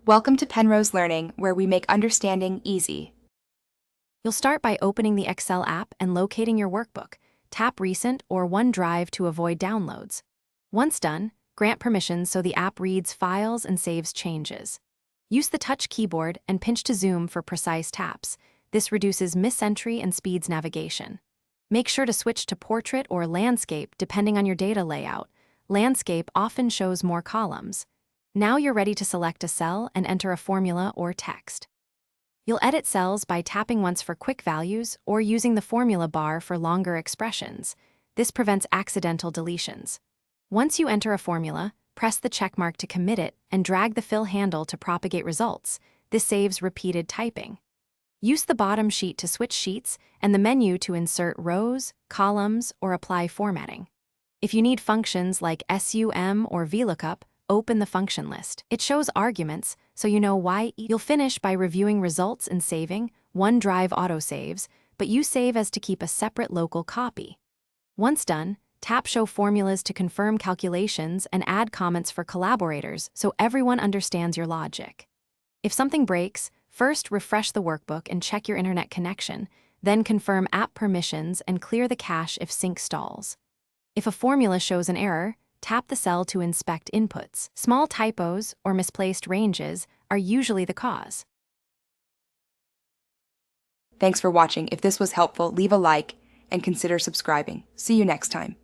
Welcome to Penrose Learning, where we make understanding easy. You'll start by opening the Excel app and locating your workbook. Tap Recent or OneDrive to avoid downloads. Once done, grant permissions so the app reads files and saves changes. Use the touch keyboard and pinch to zoom for precise taps. This reduces misentry and speeds navigation. Make sure to switch to portrait or landscape depending on your data layout. Landscape often shows more columns. Now you're ready to select a cell and enter a formula or text. You'll edit cells by tapping once for quick values or using the formula bar for longer expressions. This prevents accidental deletions. Once you enter a formula, press the checkmark to commit it and drag the fill handle to propagate results. This saves repeated typing. Use the bottom sheet to switch sheets and the menu to insert rows, columns, or apply formatting. If you need functions like SUM or VLOOKUP, open the function list. It shows arguments, so you know why. You'll finish by reviewing results and saving. OneDrive autosaves, but you save as to keep a separate local copy. Once done, tap Show Formulas to confirm calculations and add comments for collaborators so everyone understands your logic. If something breaks, first refresh the workbook and check your internet connection, then confirm app permissions and clear the cache if sync stalls. If a formula shows an error, tap the cell to inspect inputs. Small typos or misplaced ranges are usually the cause. Thanks for watching. If this was helpful, leave a like and consider subscribing. See you next time.